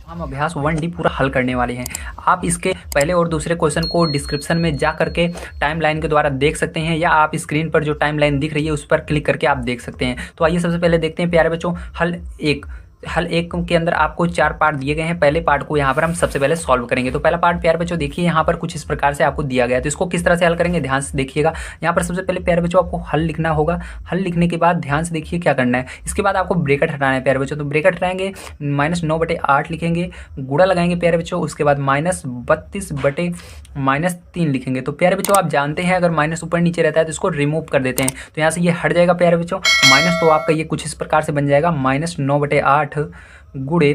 हम अभ्यास 1D पूरा हल करने वाले हैं। आप इसके पहले और दूसरे क्वेश्चन को डिस्क्रिप्शन में जा करके टाइमलाइन के द्वारा देख सकते हैं, या आप स्क्रीन पर जो टाइमलाइन दिख रही है उस पर क्लिक करके आप देख सकते हैं। तो आइए सबसे पहले देखते हैं प्यारे बच्चों, हल एक के अंदर आपको 4 पार्ट दिए गए हैं। पहले पार्ट को यहाँ पर हम सबसे पहले सॉल्व करेंगे। तो पहला पार्ट प्यारे बच्चों देखिए, यहाँ पर कुछ इस प्रकार से आपको दिया गया है। तो इसको किस तरह से हल करेंगे ध्यान से देखिएगा। यहाँ पर सबसे पहले प्यारे बच्चों आपको हल लिखना होगा। हल लिखने के बाद ध्यान से देखिए क्या करना है। इसके बाद आपको ब्रैकेट हटाना है प्यारे बच्चों। तो ब्रैकेट हटाएंगे, -9/8 लिखेंगे, गुणा लगाएंगे प्यारे बच्चों, उसके बाद -32/-3 लिखेंगे। तो प्यारे बच्चों आप जानते हैं अगर माइनस ऊपर नीचे रहता है तो इसको रिमूव कर देते हैं। तो यहाँ से ये हट जाएगा प्यारे बच्चों। माइनस तो आपका ये कुछ इस प्रकार से बन जाएगा, -9/8 गुणे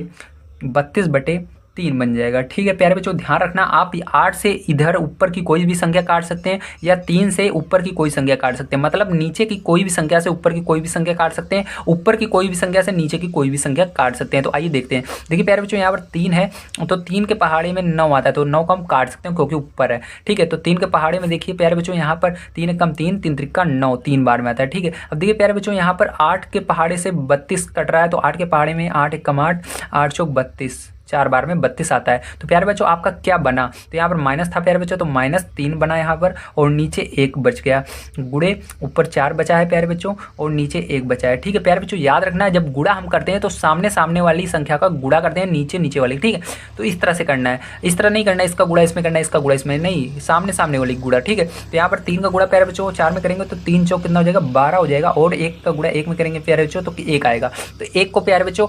32/3 बन जाएगा। ठीक है प्यारे बच्चों, ध्यान रखना आप 8 से इधर ऊपर की कोई भी संख्या काट सकते हैं, या 3 से ऊपर की कोई संख्या काट सकते हैं। मतलब नीचे की कोई भी संख्या से ऊपर की कोई भी संख्या काट सकते हैं, ऊपर की कोई भी संख्या से नीचे की कोई भी संख्या काट सकते हैं। तो आइए देखते हैं। देखिए प्यारे बच्चों यहाँ पर 3 है, तो 3 के पहाड़े में 9 आता है, तो 9 को हम काट सकते हैं क्योंकि ऊपर है। ठीक है, तो 3 के पहाड़े में देखिए प्यारे बच्चों यहाँ पर 3 कम 3, 3 त्रिका 9, 3 बार में आता है। ठीक है, अब देखिए प्यारे बच्चों यहाँ पर 8 के पहाड़े से 32 कट रहा है, तो 8 के पहाड़े में 8 × 8, 8 चौक 32, 4 बार में 32 आता है। तो प्यारे बच्चों आपका क्या बना, तो यहाँ पर माइनस था प्यारे बच्चों, तो -3 बना यहाँ पर, और नीचे 1 बच गया। गुड़े ऊपर 4 बचा है प्यारे बच्चों, और नीचे 1 बचा है। ठीक है प्यारे बच्चों, याद रखना है जब गुड़ा हम करते हैं तो सामने सामने वाली संख्या का गुड़ा करते हैं, नीचे नीचे वाली। ठीक है, तो इस तरह से करना है, इस तरह नहीं करना है इसका गुड़ा इसमें करना है, इसका गुड़ा इसमें नहीं, सामने सामने वाली गुड़ा। ठीक है, तो यहाँ पर 3 का गुड़ा प्यारे बच्चों 4 में करेंगे तो 3 चौक कितना हो जाएगा, 12 हो जाएगा, और 1 का गुड़ा 1 में करेंगे प्यारे बच्चों तो 1 आएगा। तो 1 को प्यारे बच्चों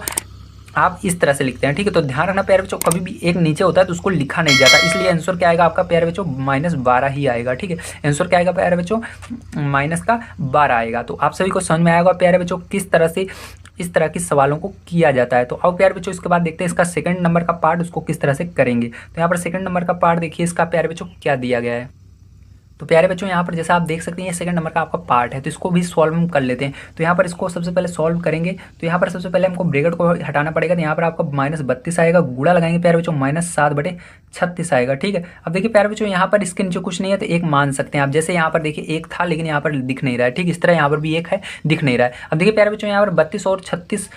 आप इस तरह से लिखते हैं। ठीक है, तो ध्यान रखना प्यारे बच्चों कभी भी एक नीचे होता है तो उसको लिखा नहीं जाता, इसलिए आंसर क्या आएगा आपका प्यारे बच्चों, -12 ही आएगा। ठीक है, आंसर क्या आएगा प्यारे बच्चों, -12 आएगा। तो आप सभी को समझ में आएगा प्यारे बच्चों किस तरह से इस तरह के सवालों को किया जाता है। तो अब प्यारे बच्चों इसके बाद देखते हैं इसका सेकंड नंबर का पार्ट, उसको किस तरह से करेंगे। तो यहाँ पर सेकंड नंबर का पार्ट देखिए इसका प्यारे बच्चों क्या दिया गया है। तो प्यारे बच्चों यहाँ पर जैसा आप देख सकते हैं ये सेकंड नंबर का आपका पार्ट है, तो इसको भी सॉल्व हम कर लेते हैं। तो यहाँ पर इसको सबसे पहले सॉल्व करेंगे, तो यहाँ पर सबसे पहले हमको ब्रैकेट को हटाना पड़ेगा। तो यहाँ पर आपका -32 आएगा, गुणा लगाएंगे प्यारे बच्चों, -7/36 आएगा। ठीक है, अब देखिए प्यारे बच्चों यहाँ पर इसके नीचे कुछ नहीं है तो 1 मान सकते हैं आप। जैसे यहाँ पर देखिए 1 था लेकिन यहाँ पर दिख नहीं रहा है। ठीक, इस तरह यहाँ पर भी 1 है, दिख नहीं रहा है। अब देखिए प्यारे बच्चों यहाँ पर 32 और 36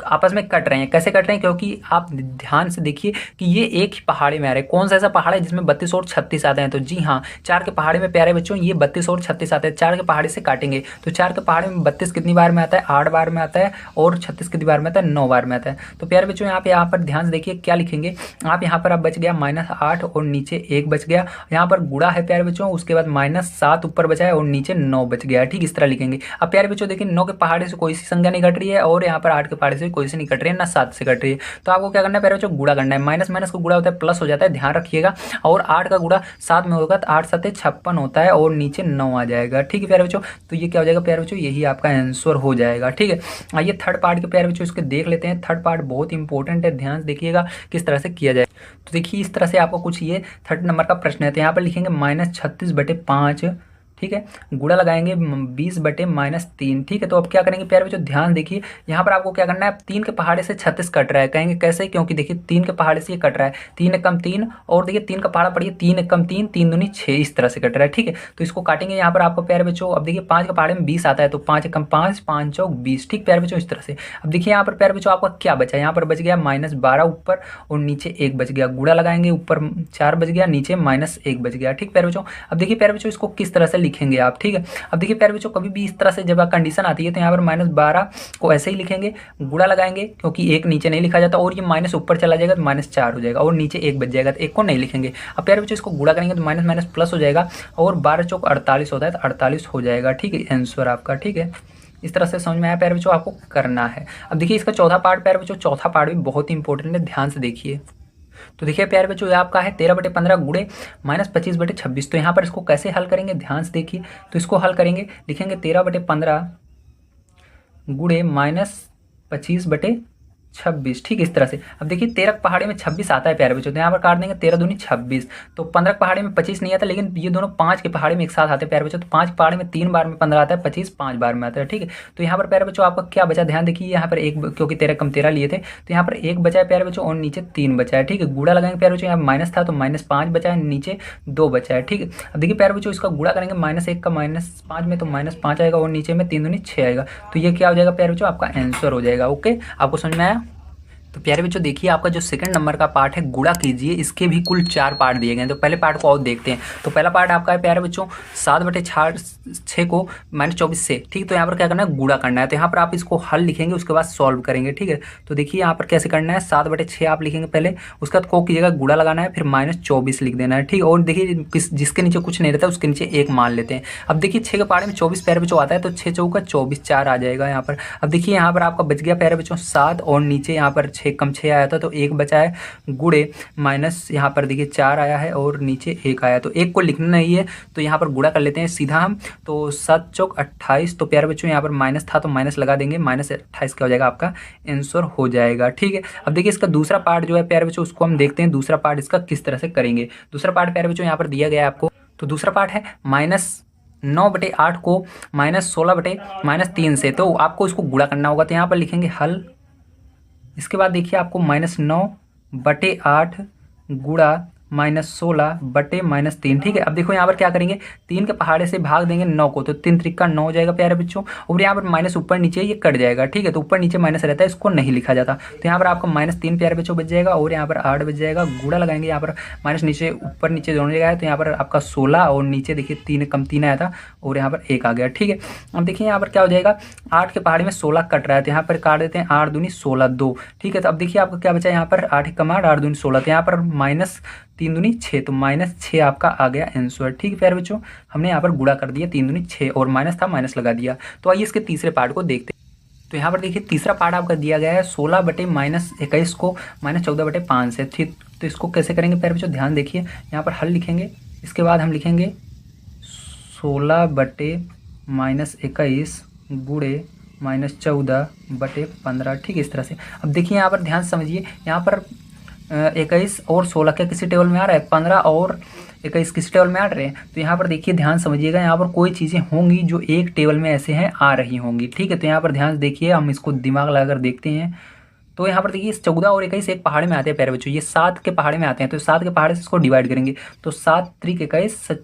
आपस में कट रहे हैं। कैसे कट रहे हैं, क्योंकि आप ध्यान से देखिए कि ये एक ही पहाड़ी में आ रहे हैं। कौन सा ऐसा पहाड़ है जिसमें 32 और 36 आते हैं, तो जी हाँ 4 के पहाड़े में प्यारे बच्चों ये 32 और 36 आते हैं। 4 के पहाड़े से काटेंगे तो 4 के पहाड़े में 32 कितनी बार में आता है, 8 बार में आता है, और 36 कितनी बार में आता है, 9 बार में आता है। तो प्यारे बच्चों यहाँ पर ध्यान से देखिए क्या लिखेंगे आप। यहाँ पर अब बच गया -8 और नीचे 1 बच गया। यहाँ पर गुणा है प्यारे बच्चों, उसके बाद -7 ऊपर बचा है और नीचे 9 बच गया। ठीक, इस तरह लिखेंगे। अब प्यारे बच्चों देखिए 9 के पहाड़े से कोई सी संख्या नहीं कट रही है, और यहाँ पर 8 के पहाड़े से कोई सी नहीं कट रही है, 7 से कट रही है। तो आपको क्या करना है प्यारे बच्चों, गुणा करना है। माइनस माइनस को गुणा होता है प्लस हो जाता है, ध्यान रखिएगा। और 8 का गुणा 7 में होगा तो 8 7 56 होता है, और नीचे 9 आ जाएगा। ठीक है प्यारे बच्चों, तो ये क्या हो जाएगा प्यारे बच्चों, यही आपका आंसर हो जाएगा। ठीक है, आइए थर्ड पार्ट के प्यारे बच्चों इसके देख लेते हैं। थर्ड पार्ट बहुत इंपॉर्टेंट है, ध्यान से देखिएगा किस तरह से किया जाए। तो देखिए इस तरह से आपको कुछ ये थर्ड नंबर का प्रश्न है। तो यहाँ पर लिखेंगे -36/5। ठीक है, गुणा लगाएंगे 20/-3। ठीक है, तो अब क्या करेंगे प्यारे बच्चों, ध्यान देखिए यहाँ पर आपको क्या करना है। 3 के पहाड़े से 36 कट रहा है, कहेंगे कैसे, क्योंकि देखिए 3 के पहाड़े से ये कट रहा है, 3 कम 3, और देखिए 3 का पहाड़ा पड़िए, 3 कम 3, 3 दूनी 6, इस तरह से कट रहा है। ठीक है, तो इसको काटेंगे यहाँ पर आपको प्यारे बच्चों। अब देखिए 5 के पहाड़े में 20 आता है, तो 5 कम 5, 5 चौक 20। ठीक प्यारे बच्चों, इस तरह से। अब देखिए यहाँ पर प्यारे बच्चों आपका क्या बचा, यहाँ पर बच गया -12 ऊपर, और नीचे 1 बच गया। गुणा लगाएंगे, ऊपर 4 बच गया, नीचे -1 बच गया। ठीक प्यारे बच्चों, अब देखिए प्यारे बच्चों इसको किस तरह से लिखेंगे आप। ठीक है, अब देखिए प्यारे बच्चों कभी भी इस तरह से जब कंडीशन आती है तो यहाँ पर -12 को ऐसे ही लिखेंगे, गुणा लगाएंगे क्योंकि 1 नीचे नहीं लिखा जाता, और ये माइनस ऊपर चला जाएगा तो -4 हो जाएगा, और नीचे 1 बच जाएगा, तो 1 को नहीं लिखेंगे। अब प्यारे बच्चों इसको गुणा करेंगे तो माइनस माइनस प्लस हो जाएगा, और 12 चौक 48 होता है, तो 48 हो जाएगा। ठीक है, आंसर आपका। ठीक है, इस तरह से समझ में आया प्यारे बच्चों, आपको करना है। अब देखिए इसका चौथा पार्ट प्यारे बच्चों, चौथा पार्ट भी बहुत इंपॉर्टेंट है, ध्यान से देखिए। तो देखिए प्यारे बच्चों ये आपका है 13/15 गुणे -25/26। तो यहाँ पर इसको कैसे हल करेंगे, ध्यान से देखिए। तो इसको हल करेंगे, लिखेंगे 13/15 गुणे -25/26। ठीक, इस तरह से। अब देखिए 13 के पहाड़े में 26 आता है प्यारे बच्चों, तो यहाँ पर काट देंगे 13 दूनी 26। तो 15 के पहाड़े में 25 नहीं आता, लेकिन ये दोनों 5 के पहाड़े में एक साथ आते हैं प्यारे बच्चों। तो 5 के पहाड़े में 3 बार में 15 आता है, 25 5 बार में आता है। ठीक है, तो यहाँ पर प्यारे बच्चों आपका क्या बचा, ध्यान देखिए। यहाँ पर 1, क्योंकि 13 कम 13 लिए थे, तो यहाँ पर 1 बचा है प्यारे बच्चों, और नीचे 3 बचा है। ठीक है, गुणा लगाएंगे प्यारे बच्चों, यहाँ माइनस था तो -5 बचा है, नीचे 2 बचा है। ठीक है, अब देखिए प्यारे बच्चों इसका गुणा करेंगे, -1 का -5 में तो -5 आएगा, और नीचे में 3 दूनी 6 आएगा। तो ये क्या हो जाएगा प्यारे बच्चों, आपका आंसर हो जाएगा। ओके, आपको समझ में आया। तो प्यारे बच्चों देखिए आपका जो सेकंड नंबर का पार्ट है गुणा कीजिए, इसके भी कुल 4 पार्ट दिए गए हैं। तो पहले पार्ट को और देखते हैं। तो पहला पार्ट आपका है प्यारे बच्चों 7/6 को -24 से, ठीक। तो यहाँ पर क्या करना है, गुणा करना है। तो यहाँ पर आप इसको हल लिखेंगे, उसके बाद सॉल्व करेंगे, ठीक है। तो देखिए यहाँ पर कैसे करना है, 7/6 आप लिखेंगे पहले, उसके बाद को की जगह गुणा लगाना है, फिर -24 लिख देना है, ठीक। और देखिए जिसके नीचे कुछ नहीं रहता है उसके नीचे 1 मान लेते हैं। अब देखिए 6 के पहाड़े में 24 प्यारे बच्चों आता है, तो 6 चौका 24, 4 आ जाएगा यहाँ पर। अब देखिए यहाँ पर आपका बच गया प्यारे बच्चों 7, और नीचे यहाँ पर 6 कम 6 आया था तो 1 बचा है, गुड़े माइनस यहाँ पर देखिए 4 आया है और नीचे 1 आया, तो 1 को लिखना नहीं है, तो यहाँ पर गुणा कर लेते हैं सीधा हम। तो 7 चौक 28, तो प्यारे बच्चों यहाँ पर माइनस था तो माइनस लगा देंगे, -28 क्या हो जाएगा आपका आंसर हो जाएगा, ठीक है। अब देखिए इसका दूसरा पार्ट जो है प्यारे बच्चों उसको हम देखते हैं, दूसरा पार्ट इसका किस तरह से करेंगे। दूसरा पार्ट प्यारे बच्चों यहाँ पर दिया गया है आपको। तो दूसरा पार्ट है -9/8 को -16/-3 से, तो आपको इसको गुणा करना होगा। तो यहाँ पर लिखेंगे हल, इसके बाद देखिए आपको -9/8 गुणा -16/-3, ठीक है। अब देखो यहाँ पर क्या करेंगे, 3 के पहाड़े से भाग देंगे 9 को, तो 3 त्रिक का 9 हो जाएगा प्यारे बच्चों, और यहाँ पर माइनस ऊपर नीचे ये कट जाएगा, ठीक है। तो ऊपर नीचे माइनस रहता है, इसको नहीं लिखा जाता। तो यहाँ पर आपका -3 प्यारे बच्चों बच जाएगा, और यहाँ पर 8 बच जाएगा। गुणा लगाएंगे, यहाँ पर माइनस नीचे ऊपर नीचे दोनों जगह है, तो यहाँ पर आपका 16, और नीचे देखिए 3 कम 3 आया था, और यहाँ पर 1 आ गया, ठीक है। अब देखिए यहाँ पर क्या हो जाएगा, 8 के पहाड़े में 16 कट रहा है, तो यहाँ पर काट देते हैं 8 दूनी 16 2, ठीक है। तो अब देखिए आपका क्या बचा यहाँ पर 8 कम 8 8 दूनी 16, तो यहाँ पर -3 दूनी 6, तो -6 आपका आ गया आंसर, ठीक है प्यारे बच्चों। हमने यहाँ पर गुणा कर दिया, 3 दूनी 6, और माइनस था माइनस लगा दिया। तो आइए इसके तीसरे पार्ट को देखते हैं। तो यहाँ पर देखिए तीसरा पार्ट आपका दिया गया है 16/-21 को -14/5 से, ठीक। तो इसको कैसे करेंगे प्यारे बच्चों, ध्यान देखिए। यहाँ पर हल लिखेंगे, इसके बाद हम लिखेंगे 16/-21 गुणे -14/15, ठीक है, इस तरह से। अब देखिए यहाँ पर ध्यान समझिए, यहाँ पर 21 और 16 क्या किसी टेबल में आ रहा है, 15 और 21 किसी टेबल में आ रहे हैं। तो यहाँ पर देखिए ध्यान समझिएगा, यहाँ पर कोई चीज़ें होंगी जो एक टेबल में ऐसे हैं आ रही होंगी, ठीक है। तो यहाँ पर ध्यान देखिए, हम इसको दिमाग लगाकर देखते हैं। तो यहाँ पर देखिए 14 और 21 एक पहाड़े में आते हैं प्यारे बच्चों, ये 7 के पहाड़े में आते हैं, तो 7 के पहाड़े से इसको डिवाइड करेंगे, तो 7 त्रिक 21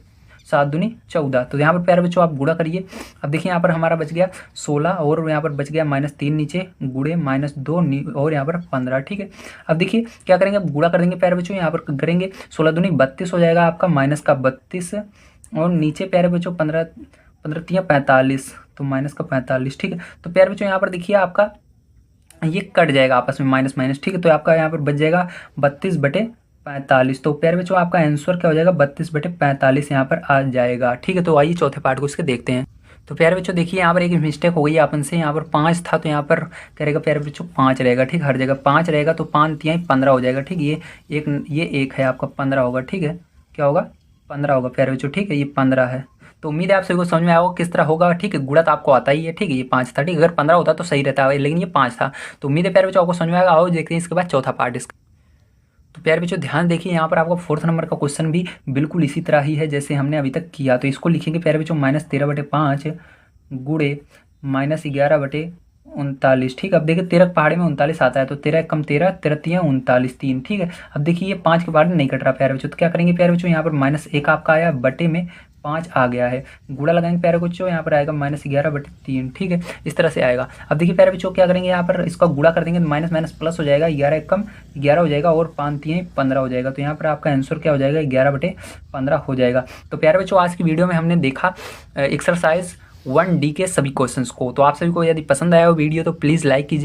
7 दूनी 14, तो यहाँ पर प्यारे बच्चों आप गुणा करिए। अब देखिए यहाँ पर हमारा बच गया 16, और यहाँ पर बच गया -3 नीचे, गुणे -2 और यहाँ पर 15, ठीक है। अब देखिए क्या करेंगे, अब गुणा कर देंगे प्यारे बच्चों, यहाँ पर करेंगे 16 दूनी 32 हो जाएगा आपका, माइनस का 32, और नीचे प्यारे बच्चों 15 15 45, तो माइनस का 45, ठीक है। तो प्यारे बच्चों यहाँ पर देखिए आपका ये कट जाएगा आपस में माइनस माइनस, ठीक है। तो आपका यहाँ पर बच जाएगा 32/45, तो प्यारे बच्चों आपका आंसर क्या हो जाएगा, 32/45 यहाँ पर आ जाएगा, ठीक है। तो आइए चौथे पार्ट को इसके देखते हैं। तो प्यारे बच्चों देखिए यहाँ पर एक मिस्टेक हो गई अपन से, यहाँ पर 5 था, तो यहाँ पर क्या रहेगा प्यारे बच्चों 5 रहेगा, ठीक। हर जगह 5 रहेगा, तो 5 तिहाई 15 हो जाएगा, ठीक। ये एक है आपका 15 होगा, ठीक है। क्या होगा, 15 होगा प्यारे बच्चों, ठीक है। ये 15 है। तो उम्मीद है आप सभी को समझ में आया होगा किस तरह होगा, ठीक है। गुणा तो आपको आता ही है, ठीक है। ये 5 था, ठीक है। अगर 15 होता तो सही रहता है, लेकिन ये 5 था। तो उम्मीद है प्यारे बच्चों आपको समझ में आएगा। आओ देखते हैं इसके बाद चौथा पार्ट इसका। तो प्यारे बच्चों ध्यान देखिए, यहाँ पर आपका 4th नंबर का क्वेश्चन भी बिल्कुल इसी तरह ही है जैसे हमने अभी तक किया। तो इसको लिखेंगे प्यारे बच्चों -13/5 गुणे -11/39, ठीक है। अब देखिए 13 के पहाड़े में 39 आता है, तो 13 कम 13 13 39 3, ठीक है। अब देखिए ये 5 के पहाड़े में नहीं कट रहा प्यारे बच्चों, तो क्या करेंगे प्यारे बच्चों, यहाँ पर -1 आपका आया, बटे में 5 आ गया है, गुणा लगाएंगे प्यारे बच्चों, यहाँ पर आएगा -11/3, ठीक है। इस तरह से आएगा। अब देखिए प्यारे बच्चों क्या करेंगे, यहाँ पर इसका गुणा कर देंगे, माइनस माइनस प्लस हो जाएगा, 11 कम 11 हो जाएगा, और 5 तिहाई 15 हो जाएगा। तो यहाँ पर आपका आंसर क्या हो जाएगा, 11/15 हो जाएगा। तो प्यारे बच्चों आज की वीडियो में हमने देखा एक्सरसाइज 1D के सभी क्वेश्चंस को। तो आप सभी को यदि पसंद आया हो वीडियो तो प्लीज़ लाइक कीजिए।